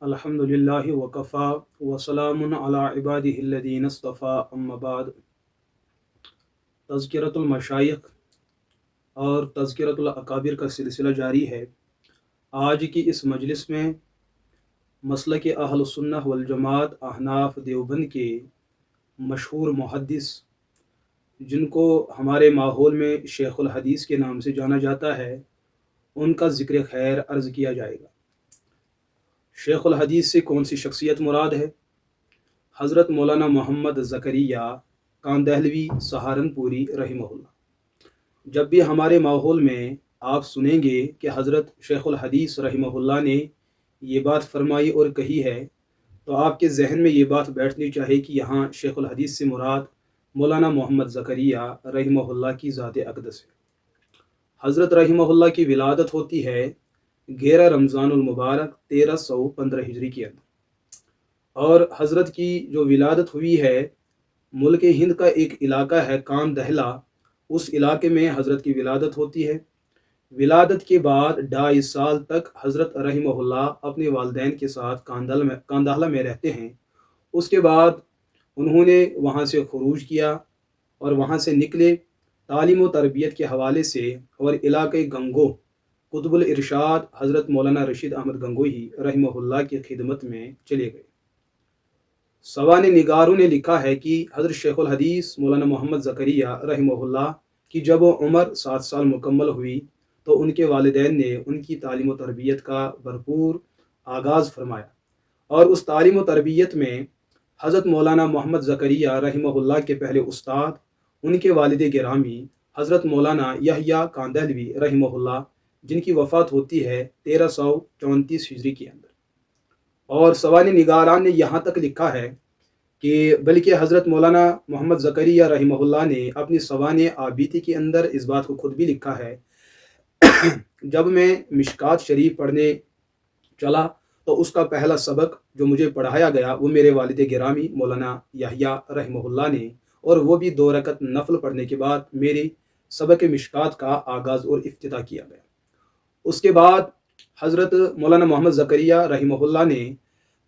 الحمدللہ وکفا وسلام علی عبادہ الذین اصطفیٰ اما بعد۔ تذکرۃ المشائخ اور تذکرۃ الاکابر کا سلسلہ جاری ہے۔ آج کی اس مجلس میں مسلک اہل سنہ والجماعت احناف دیوبند کے مشہور محدث، جن کو ہمارے ماحول میں شیخ الحدیث کے نام سے جانا جاتا ہے، ان کا ذکر خیر عرض کیا جائے گا۔ شیخ الحدیث سے کون سی شخصیت مراد ہے؟ حضرت مولانا محمد زکریا کاندہلوی سہارنپوری رحمہ اللہ۔ جب بھی ہمارے ماحول میں آپ سنیں گے کہ حضرت شیخ الحدیث رحمہ اللہ نے یہ بات فرمائی اور کہی ہے، تو آپ کے ذہن میں یہ بات بیٹھنی چاہیے کہ یہاں شیخ الحدیث سے مراد مولانا محمد زکریا رحمہ اللہ کی ذات اقدس ہے۔ حضرت رحمہ اللہ کی ولادت ہوتی ہے 11 رمضان المبارک 1315 ہجری کے اندر، اور حضرت کی جو ولادت ہوئی ہے، ملک ہند کا ایک علاقہ ہے کام دہلا، اس علاقے میں حضرت کی ولادت ہوتی ہے۔ ولادت کے بعد 2.5 سال تک حضرت رحمہ اللہ اپنے والدین کے ساتھ کاندہلا میں رہتے ہیں۔ اس کے بعد انہوں نے وہاں سے خروج کیا اور وہاں سے نکلے، تعلیم و تربیت کے حوالے سے، اور علاقۂ گنگو قطب الارشاد حضرت مولانا رشید احمد گنگوہی رحمہ اللہ کی خدمت میں چلے گئے۔ سوانح نگاروں نے لکھا ہے کہ حضرت شیخ الحدیث مولانا محمد زکریا رحمہ اللہ کی جب عمر 7 سال مکمل ہوئی تو ان کے والدین نے ان کی تعلیم و تربیت کا بھرپور آغاز فرمایا، اور اس تعلیم و تربیت میں حضرت مولانا محمد زکریا رحمہ اللہ کے پہلے استاد، ان کے والد گرامی حضرت مولانا یحییٰ کاندہلوی رحمہ اللہ، جن کی وفات ہوتی ہے 1334 ہجری کے اندر۔ اور سوانح نگاران نے یہاں تک لکھا ہے کہ بلکہ حضرت مولانا محمد زکریا رحمہ اللہ نے اپنی سوانح آبیتی کے اندر اس بات کو خود بھی لکھا ہے، جب میں مشکات شریف پڑھنے چلا تو اس کا پہلا سبق جو مجھے پڑھایا گیا وہ میرے والد گرامی مولانا یحییٰ رحمہ اللہ نے، اور وہ بھی 2 رکعت نفل پڑھنے کے بعد میری سبق مشکات کا آغاز اور افتتاح کیا گیا۔ اس کے بعد حضرت مولانا محمد زکریا رحمہ اللہ نے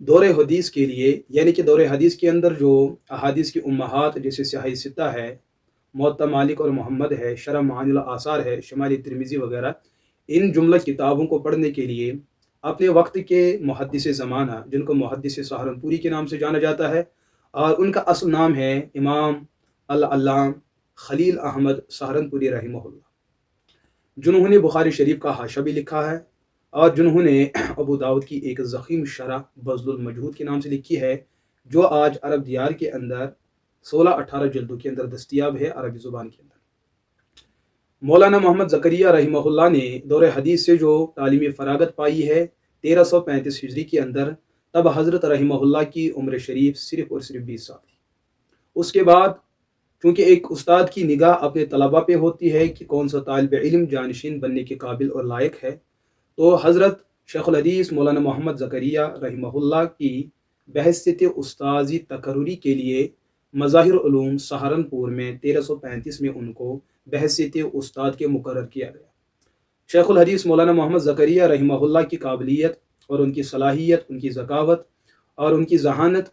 دور حدیث کے لیے، یعنی کہ دور حدیث کے اندر جو احادیث کی امہات جیسے صحیح ستہ ہے، موطا مالک اور محمد ہے، شرح معانی الاثار ہے، شمال ترمذی وغیرہ، ان جملہ کتابوں کو پڑھنے کے لیے اپنے وقت کے محدث زمانہ، جن کو محدث سہارنپوری کے نام سے جانا جاتا ہے، اور ان کا اصل نام ہے امام العلام خلیل احمد سہارنپوری رحمہ اللہ، جنہوں نے بخاری شریف کا حاشیہ بھی لکھا ہے، اور جنہوں نے ابو داؤد کی ایک ضخیم شرح بذل المجہود کے نام سے لکھی ہے، جو آج عرب دیار کے اندر 16-18 جلدوں کے اندر دستیاب ہے عربی زبان کے اندر۔ مولانا محمد زکریا رحمہ اللہ نے دور حدیث سے جو تعلیمی فراغت پائی ہے 1335 ہجری کے اندر، تب حضرت رحمہ اللہ کی عمر شریف صرف اور صرف 20 سال تھی۔ اس کے بعد چونکہ ایک استاد کی نگاہ اپنے طلباء پہ ہوتی ہے کہ کون سا طالب علم جانشین بننے کے قابل اور لائق ہے، تو حضرت شیخ الحدیث مولانا محمد زکریا رحمہ اللہ کی بحیثیت استاذی تقرری کے لیے مظاہر علوم سہارنپور میں 1335 میں ان کو بحیثیت استاد کے مقرر کیا گیا۔ شیخ الحدیث مولانا محمد زکریا رحمہ اللہ کی قابلیت اور ان کی صلاحیت، ان کی ذکاوت اور ان کی ذہانت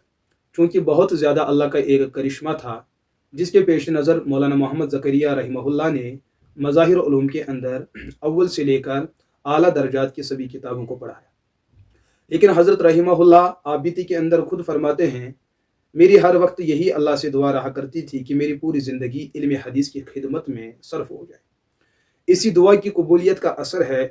چونکہ بہت زیادہ اللہ کا ایک کرشمہ تھا، جس کے پیش نظر مولانا محمد زکریا رحمہ اللہ نے مظاہر علوم کے اندر اول سے لے کر اعلیٰ درجات کی سبھی کتابوں کو پڑھایا۔ لیکن حضرت رحمہ اللہ آبیتی کے اندر خود فرماتے ہیں، میری ہر وقت یہی اللہ سے دعا رہا کرتی تھی کہ میری پوری زندگی علم حدیث کی خدمت میں صرف ہو جائے۔ اسی دعا کی قبولیت کا اثر ہے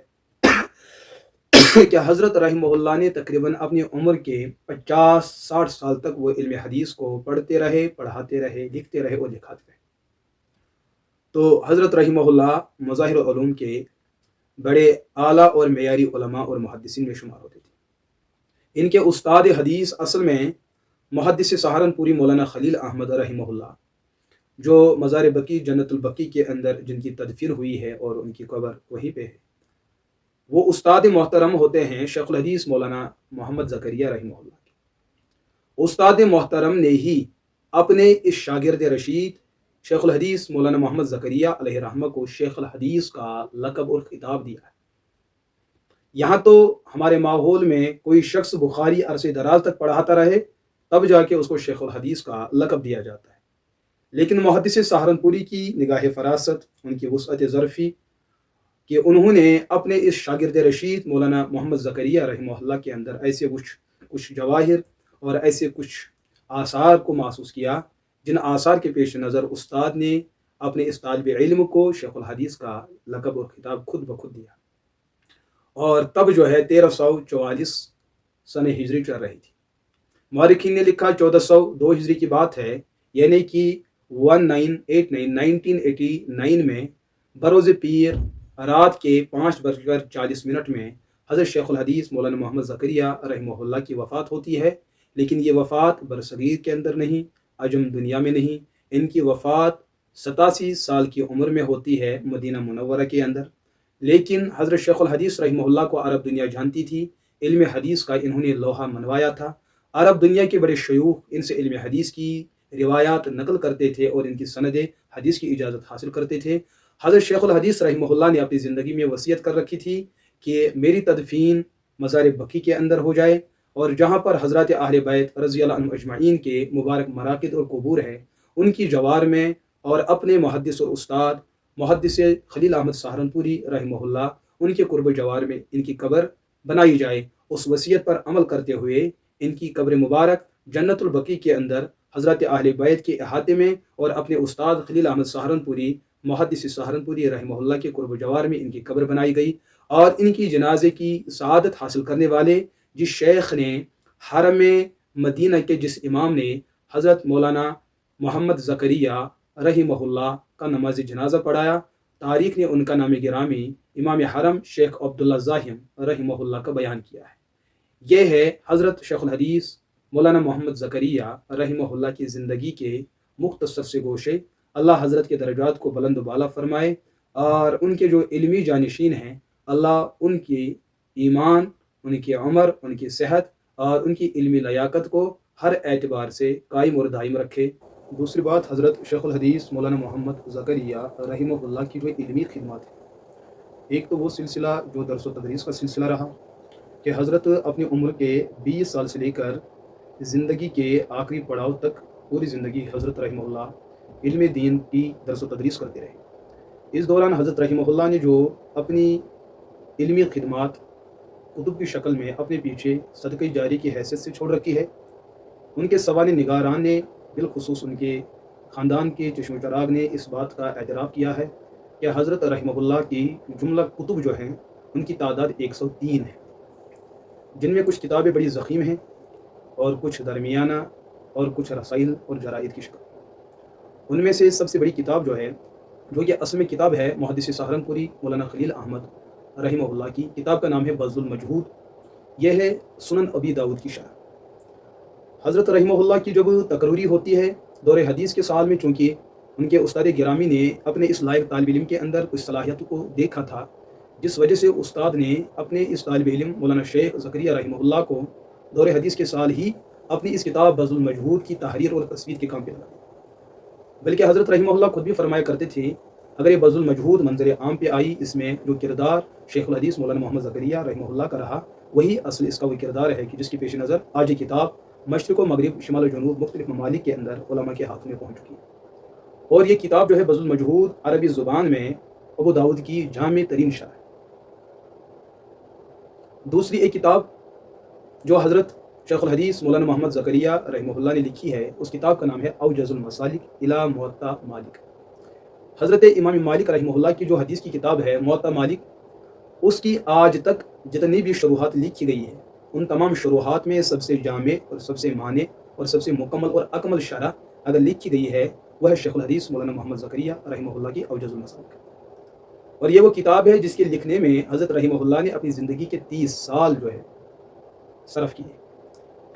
کہ حضرت رحمہ اللہ نے تقریباً اپنی عمر کے 50-60 سال تک وہ علم حدیث کو پڑھتے رہے، پڑھاتے رہے، لکھتے رہے اور دکھاتے رہے۔ تو حضرت رحمہ اللہ مظاہر علوم کے بڑے اعلیٰ اور معیاری علماء اور محدثین میں شمار ہوتے تھے۔ ان کے استاد حدیث اصل میں محدث سہارنپوری مولانا خلیل احمد رحمہ اللہ، جو مزار بقی جنت البقی کے اندر جن کی تدفین ہوئی ہے اور ان کی قبر وہیں پہ ہے، وہ استاد محترم ہوتے ہیں شیخ الحدیث مولانا محمد زکریا رحمہ اللہ کے۔ استاد محترم نے ہی اپنے اس شاگرد رشید شیخ الحدیث مولانا محمد زکریا علیہ رحمہ کو شیخ الحدیث کا لقب اور خطاب دیا ہے۔ یہاں تو ہمارے ماحول میں کوئی شخص بخاری عرصے دراز تک پڑھاتا رہے تب جا کے اس کو شیخ الحدیث کا لقب دیا جاتا ہے، لیکن محدث سہارنپوری کی نگاہ فراست، ان کی وسعت ظرفی کہ انہوں نے اپنے اس شاگرد رشید مولانا محمد زکریا رحمہ اللہ کے اندر ایسے کچھ جواہر اور ایسے کچھ آثار کو محسوس کیا جن آثار کے پیش نظر استاد نے اپنے اس طالب علم کو شیخ الحدیث کا لقب اور خطاب خود بخود دیا، اور تب جو ہے 1344 سن ہجری چل رہی تھی۔ مورخین نے لکھا 1402 ہجری کی بات ہے، یعنی کہ 1989 میں بروز پیر رات کے 5:40 میں حضرت شیخ الحدیث مولانا محمد زکریا رحمہ اللہ کی وفات ہوتی ہے، لیکن یہ وفات برصغیر کے اندر نہیں، عجم دنیا میں نہیں، ان کی وفات 87 سال کی عمر میں ہوتی ہے مدینہ منورہ کے اندر۔ لیکن حضرت شیخ الحدیث رحمہ اللہ کو عرب دنیا جانتی تھی، علم حدیث کا انہوں نے لوحہ منوایا تھا، عرب دنیا کے بڑے شیوخ ان سے علم حدیث کی روایات نقل کرتے تھے اور ان کی سند حدیث کی اجازت حاصل کرتے تھے۔ حضرت شیخ الحدیث رحمہ اللہ نے اپنی زندگی میں وصیت کر رکھی تھی کہ میری تدفین مزار بقیع کے اندر ہو جائے، اور جہاں پر حضرات اہل بیت رضی اللہ عنہم اجمعین کے مبارک مراقد اور قبور ہے، ان کی جوار میں اور اپنے محدث اور استاد محدث خلیل احمد سہارنپوری رحمہ اللہ ان کے قرب جوار میں ان کی قبر بنائی جائے۔ اس وصیت پر عمل کرتے ہوئے ان کی قبر مبارک جنت البقیع کے اندر حضرات اہل بیت کے احاطے میں اور اپنے استاد خلیل احمد سہارنپوری محدث سہارنپوری رحمہ اللہ کے قرب جوار میں ان کی قبر بنائی گئی، اور ان کی جنازے کی سعادت حاصل کرنے والے جس شیخ نے حرم مدینہ کے جس امام نے حضرت مولانا محمد زکریا رحمہ اللہ کا نماز جنازہ پڑھایا، تاریخ نے ان کا نام گرامی امام حرم شیخ عبداللہ زاہم رحمہ اللہ کا بیان کیا ہے۔ یہ ہے حضرت شیخ الحدیث مولانا محمد زکریا رحمہ اللہ کی زندگی کے مختصر سے گوشے۔ اللہ حضرت کے درجات کو بلند و بالا فرمائے، اور ان کے جو علمی جانشین ہیں اللہ ان کی ایمان، ان کی عمر، ان کی صحت اور ان کی علمی لیاقت کو ہر اعتبار سے قائم اور دائم رکھے۔ دوسری بات، حضرت شیخ الحدیث مولانا محمد زکریا رحمہ اللہ کی جو علمی خدمات ہے، ایک تو وہ سلسلہ جو درس و تدریس کا سلسلہ رہا کہ حضرت اپنی عمر کے 20 سال سے لے کر زندگی کے آخری پڑاؤ تک پوری زندگی حضرت رحمہ اللہ علم دین کی درس و تدریس کرتے رہے۔ اس دوران حضرت رحمہ اللہ نے جو اپنی علمی خدمات کتب کی شکل میں اپنے پیچھے صدقہ جاری کی حیثیت سے چھوڑ رکھی ہے، ان کے سوانح نگاران نے بالخصوص ان کے خاندان کے چشم و چراغ نے اس بات کا اعتراف کیا ہے کہ حضرت رحمہ اللہ کی جملہ کتب جو ہیں ان کی تعداد 103 ہے، جن میں کچھ کتابیں بڑی ضخیم ہیں اور کچھ درمیانہ اور کچھ رسائل اور جرائد کی شکل۔ ان میں سے سب سے بڑی کتاب جو ہے، جو کہ اصل میں کتاب ہے محدث سہارنپوری مولانا خلیل احمد رحمہ اللہ کی، کتاب کا نام ہے بذل المجہود، یہ ہے سنن ابی داؤد کی شرح۔ حضرت رحمہ اللہ کی جب تقرری ہوتی ہے دور حدیث کے سال میں، چونکہ ان کے استاد گرامی نے اپنے اس لائق طالب علم کے اندر کچھ صلاحیتوں کو دیکھا تھا، جس وجہ سے استاد نے اپنے اس طالب علم مولانا شیخ زکریا رحمہ اللہ کو دور حدیث کے سال ہی اپنی اس کتاب بذل المجہود کی تحریر اور تصویر کے کام پہ لگا دیا۔ بلکہ حضرت رحمہ اللہ خود بھی فرمایا کرتے تھے، اگر یہ بذل المجہود منظر عام پہ آئی، اس میں جو کردار شیخ الحدیث مولانا محمد زکریا رحمہ اللہ کا رہا، وہی اصل اس کا وہ کردار ہے کہ جس کی پیش نظر آج یہ کتاب مشرق و مغرب، شمال و جنوب مختلف ممالک کے اندر علماء کے ہاتھوں میں پہنچ چکی ہے۔ اور یہ کتاب جو ہے بذل المجہود عربی زبان میں ابو داؤد کی جامع ترین شرح ہے۔ دوسری ایک کتاب جو حضرت شیخ الحدیث مولانا محمد زکریا رحمہ اللہ نے لکھی ہے، اس کتاب کا نام ہے اوجز المسالک الی موطا مالک۔ حضرت امام مالک رحمہ اللہ کی جو حدیث کی کتاب ہے موطا مالک، اس کی آج تک جتنی بھی شروحات لکھی گئی ہے، ان تمام شروحات میں سب سے جامع اور سب سے معنی اور سب سے مکمل اور اکمل شرح اگر لکھی گئی ہے، وہ ہے شیخ الحدیث مولانا محمد زکریا رحمہ اللہ کی اوجز المسالک۔ اور یہ وہ کتاب ہے جس کے لکھنے میں حضرت رحمہ اللہ نے اپنی زندگی کے 30 سال جو ہے صرف کیے،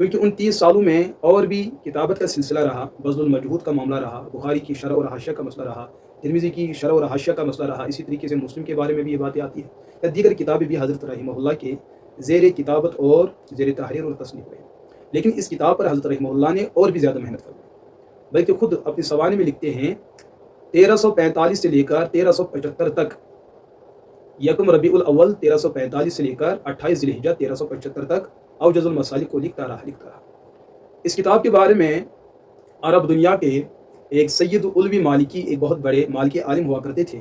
کیونکہ ان 30 سالوں میں اور بھی کتابت کا سلسلہ رہا، بذل المجہود کا معاملہ رہا، بخاری کی شرح اور حاشیہ کا مسئلہ رہا، ترمذی کی شرح اور حاشیہ کا مسئلہ رہا، اسی طریقے سے مسلم کے بارے میں بھی یہ باتیں آتی ہیں، یا دیگر کتابیں بھی حضرت رحمہ اللہ کے زیر کتابت اور زیر تحریر اور تصنیف ہوئے۔ لیکن اس کتاب پر حضرت رحمہ اللہ نے اور بھی زیادہ محنت فرمائی، بلکہ خود اپنی سوانح میں لکھتے ہیں 1345 سے لے کر 1375 تک یکم ربیع الاول 1345 سے لے کر 28 ذوالحجہ 1375 تک اوجز المسالک کو لکھتا رہا۔ اس کتاب کے بارے میں عرب دنیا کے ایک سید علوی مالکی، ایک بہت بڑے مالکی عالم ہوا کرتے تھے،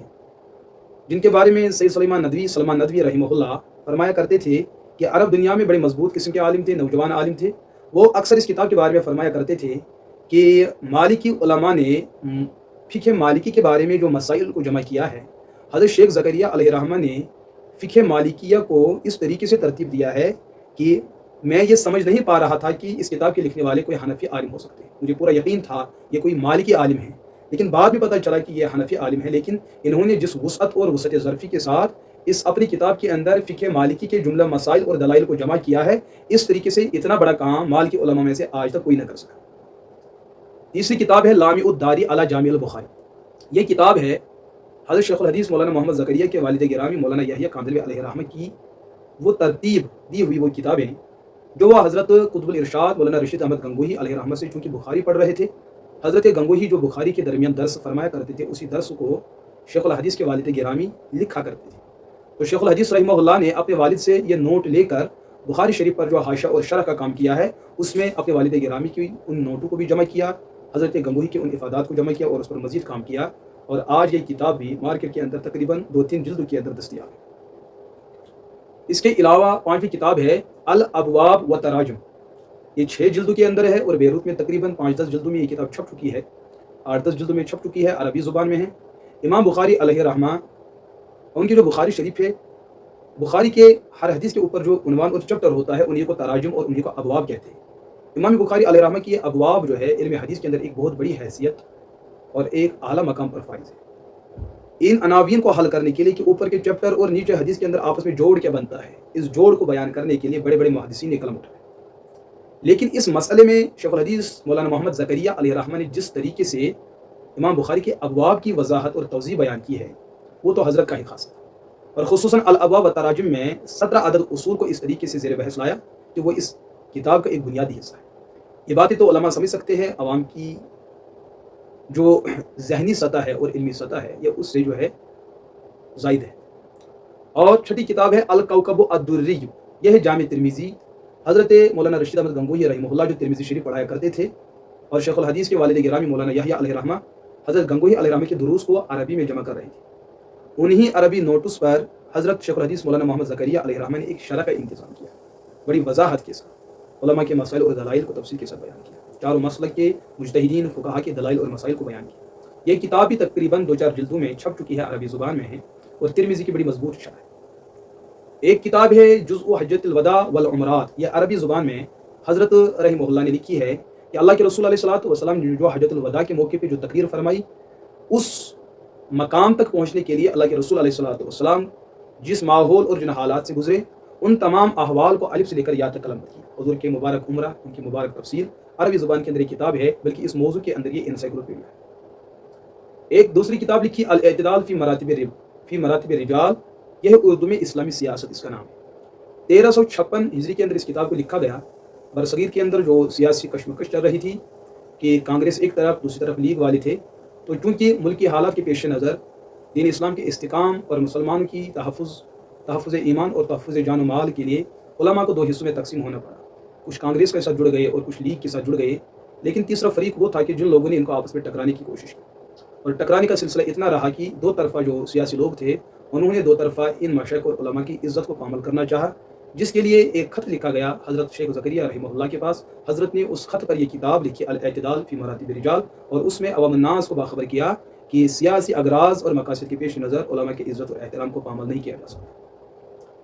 جن کے بارے میں سید سلمان ندوی رحمہ اللہ فرمایا کرتے تھے کہ عرب دنیا میں بڑے مضبوط قسم کے عالم تھے، نوجوان عالم تھے۔ وہ اکثر اس کتاب کے بارے میں فرمایا کرتے تھے کہ مالکی علماء نے فقہ مالکی کے بارے میں جو مسائل کو جمع کیا ہے، حضرت شیخ زکریا علیہ الرحمہ نے فقہ مالکیہ کو اس طریقے سے ترتیب دیا ہے کہ میں یہ سمجھ نہیں پا رہا تھا کہ اس کتاب کے لکھنے والے کوئی حنفی عالم ہو سکتے ہیں۔ مجھے پورا یقین تھا یہ کوئی مالکی عالم ہے، لیکن بعد میں پتہ چلا کہ یہ حنفی عالم ہے۔ لیکن انہوں نے جس وسعت اور وسعت ظرفی کے ساتھ اس اپنی کتاب کے اندر فقہ مالکی کے جملہ مسائل اور دلائل کو جمع کیا ہے، اس طریقے سے اتنا بڑا کام مالکی علماء میں سے آج تک کوئی نہ کر سکا۔ تیسری کتاب ہے لامع الداری علی جامع البخاری۔ یہ کتاب ہے حضرت شیخ الحدیث مولانا محمد زکریا کے والد گرامی مولانا یحییٰ کاندھلوی علیہ الرحمہ کی وہ ترتیب دی ہوئی وہ کتابیں جو وہ حضرت قطب الارشاد مولانا رشید احمد گنگوہی علیہ الرحمہ سے چونکہ بخاری پڑھ رہے تھے، حضرت گنگوہی جو بخاری کے درمیان درس فرمایا کرتے تھے، اسی درس کو شیخ الحدیث کے والد گرامی لکھا کرتے تھے۔ تو شیخ الحدیث رحمہ اللہ نے اپنے والد سے یہ نوٹ لے کر بخاری شریف پر جو حاشیہ اور شرح کا کام کیا ہے، اس میں اپنے والد گرامی کی ان نوٹوں کو بھی جمع کیا، حضرت گنگوہی کے ان افادات کو جمع کیا اور اس پر مزید کام کیا، اور آج یہ کتاب بھی مارکیٹ کے اندر تقریباً 2-3 جلدوں کے اندر دستیاب ہے۔ اس کے علاوہ 5ویں کتاب ہے الابواب و تراجم۔ یہ 6 جلدوں کے اندر ہے اور بیروت میں تقریباً 5-10 جلدوں میں یہ کتاب چھپ چکی ہے، 8-10 جلدوں میں چھپ چکی ہے، عربی زبان میں ہے۔ امام بخاری علیہ رحمہ ان کی جو بخاری شریف ہے، بخاری کے ہر حدیث کے اوپر جو عنوان اور چپٹر ہوتا ہے انہیں کو تراجم اور انہیں کو ابواب کہتے ہیں۔ امام بخاری علیہ رحمہ کی یہ ابواب جو ہے علم حدیث کے اندر ایک بہت بڑی حیثیت اور ایک اعلیٰ مقام پر فائز ہے۔ ان عناوین کو حل کرنے کے لیے کہ اوپر کے چیپٹر اور نیچے حدیث کے اندر آپس میں جوڑ کیا بنتا ہے، اس جوڑ کو بیان کرنے کے لیے بڑے بڑے محدثین نے قلم اٹھائے۔ لیکن اس مسئلے میں شیخ الحدیث مولانا محمد زکریا علیہ الرحمہ نے جس طریقے سے امام بخاری کے ابواب کی وضاحت اور توضیح بیان کی ہے، وہ تو حضرت کا ہی خاص ہے۔ اور خصوصاً الابواب و تراجم میں 17 عدد اصول کو اس طریقے سے زیر بحث لایا کہ وہ اس کتاب کا ایک بنیادی حصہ ہے۔ یہ باتیں تو علماء سمجھ سکتے ہیں، عوام کی جو ذہنی سطح ہے اور علمی سطح ہے یہ اس سے جو ہے زائد ہے۔ اور 6ٹھی کتاب ہے الکوکب الدری، یہ ہے جامع ترمذی۔ حضرت مولانا رشید احمد گنگوہی رحمہ اللہ جو ترمذی شریف پڑھایا کرتے تھے، اور شیخ الحدیث کے والد گرامی مولانا یحییٰ علیہ رحمہ حضرت گنگوہی علیہ رحمہ کے دروس کو عربی میں جمع کر رہے تھے۔ انہی عربی نوٹس پر حضرت شیخ الحدیث مولانا محمد زکریا علیہ رحمہ نے ایک شرح کا انتظام کیا، بڑی وضاحت کے ساتھ علماء کے مسائل اور دلائل کو تفصیل کے ساتھ بیان کیا، چاروں مسلک کے مجتہدین فقہا کے دلائل اور مسائل کو بیان کیا۔ یہ کتاب بھی تقریباً 2-4 جلدوں میں چھپ چکی ہے، عربی زبان میں ہے اور ترمذی کی بڑی مضبوط شرح ہے۔ ایک کتاب ہے جزء حجۃ الوداع والعمرات، یہ عربی زبان میں حضرت رحمہ اللہ نے لکھی ہے کہ اللہ کے رسول علیہ الصلوۃ والسلام نے جو حجۃ الوداع کے موقع پہ جو تقریر فرمائی، اس مقام تک پہنچنے کے لیے اللہ کے رسول علیہ الصلوۃ والسلام جس ماحول اور جن حالات سے گزرے، ان تمام احوال کو الف سے لے کر یا تک قلم کی۔ حضور کے مبارک عمرہ، ان کی مبارک تفصیل عربی زبان کے اندر ایک کتاب ہے، بلکہ اس موضوع کے اندر یہ انسائکلوپیڈیا ہے۔ ایک دوسری کتاب لکھی الاعتدال فی مراتب الرجال، یہ اردو میں اسلامی سیاست اس کا نام ہے۔ 1356 ہجری کے اندر اس کتاب کو لکھا گیا۔ برصغیر کے اندر جو سیاسی کشمکش چل رہی تھی کہ کانگریس ایک طرف دوسری طرف لیگ والے تھے، تو چونکہ ملکی حالات کے پیش نظر دین اسلام کے استحکام اور مسلمانوں کی تحفظ ایمان اور تحفظ جان و مال کے لیے علماء کو 2 حصوں میں تقسیم ہونا پڑا۔ کچھ کانگریس کے ساتھ جڑ گئے اور کچھ لیگ کے ساتھ جڑ گئے، لیکن تیسرا فریق وہ تھا کہ جن لوگوں نے ان کو آپس میں ٹکرانے کی کوشش کی، اور ٹکرانے کا سلسلہ اتنا رہا کہ 2 طرفہ جو سیاسی لوگ تھے انہوں نے 2 طرفہ ان مشائخ اور علماء کی عزت کو پامال کرنا چاہا، جس کے لیے ایک خط لکھا گیا حضرت شیخ زکریا رحمہ اللہ کے پاس۔ حضرت نے اس خط پر یہ کتاب لکھی الاعتدال فی مراتب الرجال، اور اس میں عوام الناس کو باخبر کیا کہ سیاسی اغراض اور مقاصد کے پیش نظر علماء کی عزت اور احترام کو پامال نہیں کیا جا سکتا۔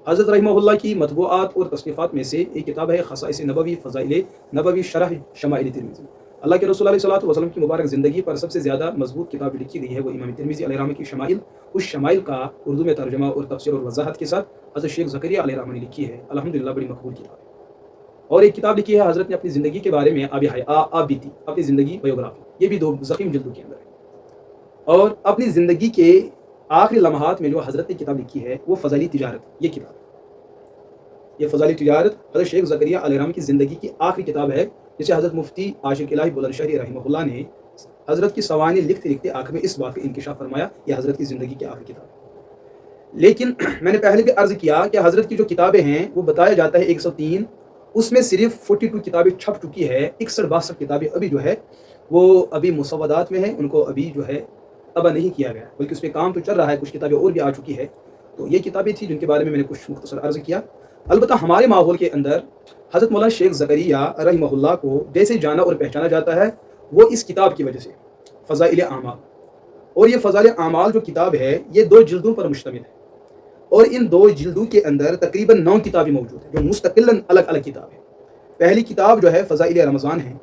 حضرت رحمہ اللہ کی مطبوعات اور تصنیفات میں سے ایک کتاب ہے خصائص نبوی فضائل نبوی شرح شمائل ترمذی۔ اللہ کے رسول علیہ الصلوۃ والسلام کی مبارک زندگی پر سب سے زیادہ مضبوط کتاب جو لکھی گئی ہے وہ امام ترمذی علیہ رحمہ کی شمائل۔ اس شمائل کا اردو میں ترجمہ اور تفسیر اور وضاحت کے ساتھ حضرت شیخ زکریا علیہ رحمہ نے لکھی ہے، الحمدللہ بڑی مقبول کتاب ہے۔ اور ایک کتاب لکھی ہے حضرت نے اپنی زندگی کے بارے میں، آپ بیتی، اپنی زندگی بایوگرافی، یہ بھی 2 ضخیم جلدوں کے اندر ہے۔ اور اپنی زندگی کے آخری لمحات میں جو حضرت نے کتاب لکھی ہے وہ فضائل تجارت، یہ کتاب، یہ فضائل تجارت حضرت شیخ زکریا علیہ رحمہ کی زندگی کی آخری کتاب ہے، جسے حضرت مفتی عاشق الہی بلند شہری رحمہ اللہ نے حضرت کی سوانح لکھتے لکھتے آخر میں اس بات کا انکشاف فرمایا، یہ حضرت کی زندگی کی آخری کتاب ہے۔ لیکن میں نے پہلے بھی عرض کیا کہ حضرت کی جو کتابیں ہیں وہ بتایا جاتا ہے 103، اس میں صرف 42 کتابیں چھپ چکی ہے، 61-62 کتابیں ابھی جو ہے وہ ابھی مسودات میں ہیں، ان کو ابھی جو ہے طبع نہیں کیا گیا، بلکہ اس پہ کام تو چل رہا ہے، کچھ کتابیں اور بھی آ چکی ہے۔ تو یہ کتابیں تھیں جن کے بارے میں نے کچھ مختصر عرض کیا۔ البتہ ہمارے ماحول کے اندر حضرت مولانا شیخ زکریا رحمہ اللہ کو جیسے جانا اور پہچانا جاتا ہے وہ اس کتاب کی وجہ سے، فضائل اعمال۔ اور یہ فضائل اعمال جو کتاب ہے یہ 2 جلدوں پر مشتمل ہے، اور ان 2 جلدوں کے اندر تقریباً 9 کتابیں موجود ہیں جو مستقلاً الگ الگ کتاب ہیں۔ پہلی کتاب جو ہے فضائل رمضان ہے،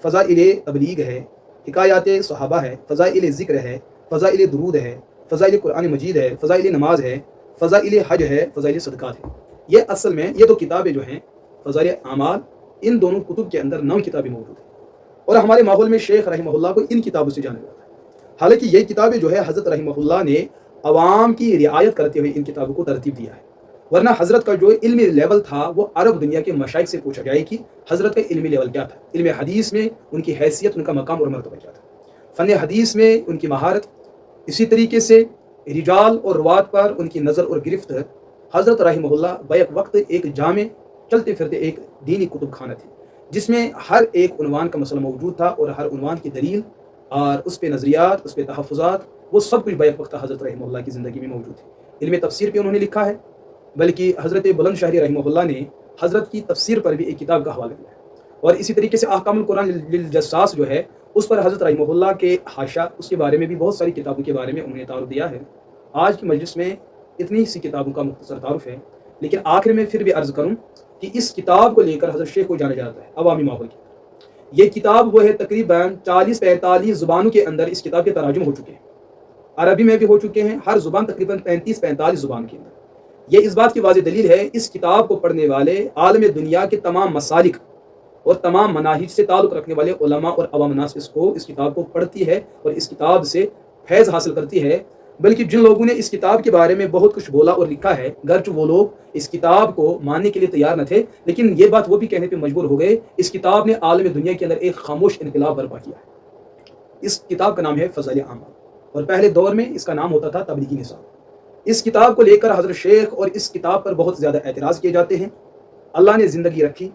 فضائل تبلیغ ہے، حکایات صحابہ ہے، فضائل ذکر ہے، فضائل درود ہے، فضائل قرآن مجید ہے، فضائل نماز ہے، فضائل حج ہے، فضائل صدقات ہے۔ یہ اصل میں یہ 2 کتابیں جو ہیں فضائل اعمال، ان دونوں کتب کے اندر 9 کتابیں موجود ہیں، اور ہمارے ماحول میں شیخ رحمہ اللہ کو ان کتابوں سے جانا جاتا ہے۔ حالانکہ یہ کتابیں جو ہے حضرت رحمہ اللہ نے عوام کی رعایت کرتے ہوئے ان کتابوں کو ترتیب دیا ہے، ورنہ حضرت کا جو علمی لیول تھا وہ عرب دنیا کے مشائخ سے پوچھا جائے کہ حضرت کا علمی لیول کیا تھا، علم حدیث میں ان کی حیثیت، ان کا مقام اور مرتبہ کیا تھا، فن حدیث میں ان کی مہارت، اسی طریقے سے رجال اور روات پر ان کی نظر اور گرفت۔ حضرت رحمہ اللہ بیک وقت ایک جامع چلتے پھرتے ایک دینی کتب خانہ تھی، جس میں ہر ایک عنوان کا مسئلہ موجود تھا، اور ہر عنوان کی دلیل اور اس پہ نظریات، اس پہ تحفظات، وہ سب کچھ بیک وقت حضرت رحمہ اللہ کی زندگی میں موجود ہے۔ علم تفسیر پہ انہوں نے لکھا ہے، بلکہ حضرت بلند شاہی رحمہ اللہ نے حضرت کی تفسیر پر بھی ایک کتاب کا حوالہ دیا ہے، اور اسی طریقے سے احکام القرآن للجساس جو ہے اس پر حضرت رحمہ اللہ کے حاشیہ، اس کے بارے میں بھی بہت ساری کتابوں کے بارے میں انہوں نے تعارف دیا ہے۔ آج کی مجلس میں اتنی سی کتابوں کا مختصر تعارف ہے، لیکن آخر میں پھر بھی عرض کروں کہ اس کتاب کو لے کر حضرت شیخ کو جانا جاتا ہے عوامی ماحول کی۔ یہ کتاب وہ ہے تقریباً 40-45 زبانوں کے اندر اس کتاب کے تراجم ہو چکے ہیں، عربی میں بھی ہو چکے ہیں، ہر زبان تقریباً 35-45 زبان کے اندر۔ یہ اس بات کی واضح دلیل ہے، اس کتاب کو پڑھنے والے عالم دنیا کے تمام مسالک اور تمام مناہج سے تعلق رکھنے والے علماء اور عوام الناس اس کتاب کو پڑھتی ہے اور اس کتاب سے فیض حاصل کرتی ہے۔ بلکہ جن لوگوں نے اس کتاب کے بارے میں بہت کچھ بولا اور لکھا ہے، گرچہ وہ لوگ اس کتاب کو ماننے کے لیے تیار نہ تھے، لیکن یہ بات وہ بھی کہنے پہ مجبور ہو گئے، اس کتاب نے عالم دنیا کے اندر ایک خاموش انقلاب برپا کیا ہے۔ اس کتاب کا نام ہے فضائل اعمال، اور پہلے دور میں اس کا نام ہوتا تھا تبلیغی نصاب۔ اس کتاب کو لے کر حضرت شیخ اور اس کتاب پر بہت زیادہ اعتراض کیے جاتے ہیں۔ اللہ نے زندگی رکھی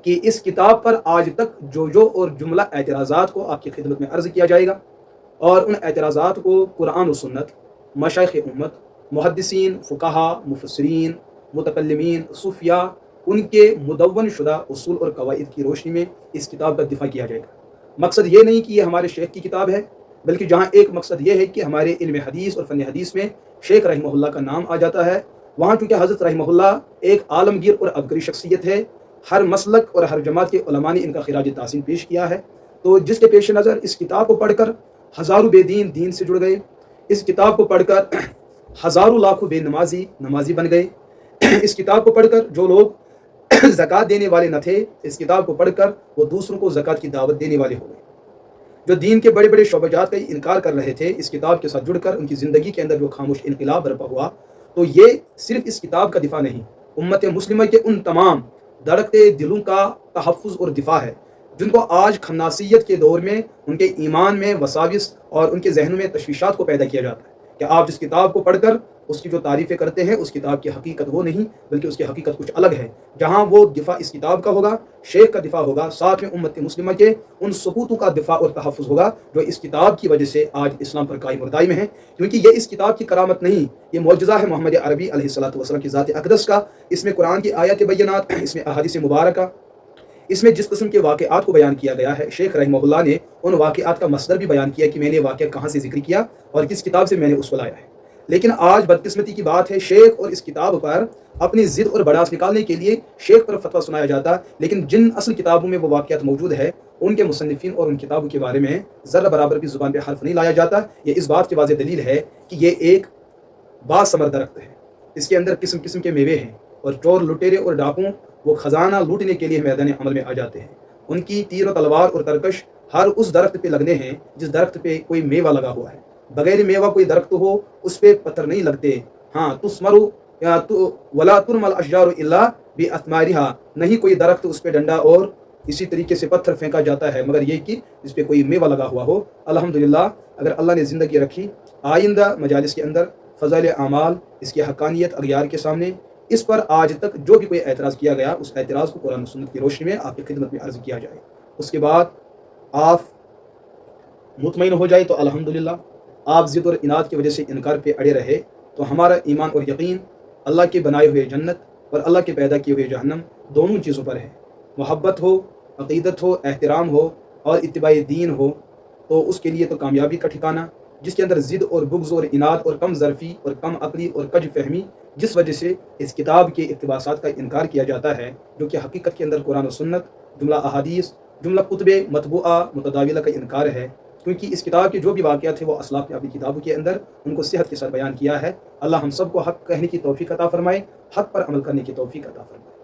کہ اس کتاب پر آج تک جو اور جملہ اعتراضات کو آپ کی خدمت میں عرض کیا جائے گا، اور ان اعتراضات کو قرآن و سنت، مشائخ امت، محدثین، فقہا، مفسرین، متکلمین، صوفیاء، ان کے مدون شدہ اصول اور قواعد کی روشنی میں اس کتاب کا دفاع کیا جائے گا۔ مقصد یہ نہیں کہ یہ ہمارے شیخ کی کتاب ہے، بلکہ جہاں ایک مقصد یہ ہے کہ ہمارے علم حدیث اور فن حدیث میں شیخ رحمہ اللہ کا نام آ جاتا ہے، وہاں چونکہ حضرت رحمہ اللہ ایک عالمگیر اور عبقری شخصیت ہے، ہر مسلک اور ہر جماعت کے علماء نے ان کا خراج تحسین پیش کیا ہے، تو جس کے پیش نظر اس کتاب کو پڑھ کر ہزاروں بے دین سے جڑ گئے، اس کتاب کو پڑھ کر ہزاروں لاکھوں بے نمازی بن گئے، اس کتاب کو پڑھ کر جو لوگ زکوٰۃ دینے والے نہ تھے، اس کتاب کو پڑھ کر وہ دوسروں کو زکوٰۃ کی دعوت دینے والے ہو گئے، جو دین کے بڑے بڑے شعبجات کا انکار کر رہے تھے، اس کتاب کے ساتھ جڑ کر ان کی زندگی کے اندر جو خاموش انقلاب برپا ہوا۔ تو یہ صرف اس کتاب کا دفاع نہیں، امت مسلمہ کے ان تمام دھڑکتے دلوں کا تحفظ اور دفاع ہے جن کو آج خناسیت کے دور میں ان کے ایمان میں وساوس اور ان کے ذہنوں میں تشویشات کو پیدا کیا جاتا ہے کہ آپ جس کتاب کو پڑھ کر اس کی جو تعریفیں کرتے ہیں، اس کتاب کی حقیقت وہ نہیں، بلکہ اس کی حقیقت کچھ الگ ہے۔ جہاں وہ دفاع اس کتاب کا ہوگا، شیخ کا دفاع ہوگا، ساتھ میں امت مسلمہ کے ان ثبوتوں کا دفاع اور تحفظ ہوگا جو اس کتاب کی وجہ سے آج اسلام پر قائم اور دائم ہے، کیونکہ یہ اس کتاب کی کرامت نہیں، یہ معجزہ ہے محمد عربی علیہ الصلوۃ والسلام کی ذات اقدس کا۔ اس میں قرآن کی آیات بینات، اس میں احادیث مبارکہ، اس میں جس قسم کے واقعات کو بیان کیا گیا ہے، شیخ رحمہ اللہ نے ان واقعات کا مصدر بھی بیان کیا کہ میں نے واقعہ کہاں سے ذکر کیا اور کس کتاب سے میں نے اس کو لایا ہے۔ لیکن آج بدقسمتی کی بات ہے، شیخ اور اس کتاب پر اپنی ضد اور بڑاس نکالنے کے لیے شیخ پر فتویٰ سنایا جاتا، لیکن جن اصل کتابوں میں وہ واقعات موجود ہے، ان کے مصنفین اور ان کتابوں کے بارے میں ذرہ برابر بھی زبان پہ حرف نہیں لایا جاتا۔ یہ اس بات کی واضح دلیل ہے کہ یہ ایک باثمر درخت ہے، اس کے اندر قسم قسم کے میوے ہیں، اور چور لٹیرے اور ڈاکوں وہ خزانہ لوٹنے کے لیے میدان عمل میں آ جاتے ہیں۔ ان کی تیر و تلوار اور ترکش ہر اس درخت پہ لگنے ہیں جس درخت پہ کوئی میوہ لگا ہوا ہے، بغیر میوہ کوئی درخت ہو اس پہ پتھر نہیں لگتے۔ ہاں تثمرو ولا ترمى الاشجار الا باثمارها، نہیں کوئی درخت اس پہ ڈنڈا اور اسی طریقے سے پتھر پھینکا جاتا ہے مگر یہ کہ اس پہ کوئی میوہ لگا ہوا ہو۔ الحمدللہ، اگر اللہ نے زندگی رکھی، آئندہ مجالس کے اندر فضائل اعمال، اس کی حقانیت اغیار کے سامنے، اس پر آج تک جو بھی کوئی اعتراض کیا گیا اس اعتراض کو قرآن و سنت کی روشنی میں آپ کی خدمت میں عرض کیا جائے۔ اس کے بعد آپ مطمئن ہو جائے تو الحمدللہ، آپ ضد اور اناد کی وجہ سے انکار پہ اڑے رہے تو ہمارا ایمان اور یقین اللہ کے بنائے ہوئے جنت اور اللہ کے پیدا کیے ہوئے جہنم دونوں چیزوں پر ہے۔ محبت ہو، عقیدت ہو، احترام ہو اور اتباع دین ہو تو اس کے لیے تو کامیابی کا ٹھکانہ، جس کے اندر ضد اور بغض اور اناد اور کم ظرفی اور کم عقلی اور کج فہمی، جس وجہ سے اس کتاب کے اقتباسات کا انکار کیا جاتا ہے، جو کہ حقیقت کے اندر قرآن و سنت، جملہ احادیث، جملہ کتب مطبوعہ متداولہ کا انکار ہے، کیونکہ اس کتاب کے جو بھی واقعات تھے وہ اسلاف نے اپنی کتابوں کے اندر ان کو صحت کے ساتھ بیان کیا ہے۔ اللہ ہم سب کو حق کہنے کی توفیق عطا فرمائے، حق پر عمل کرنے کی توفیق عطا فرمائے۔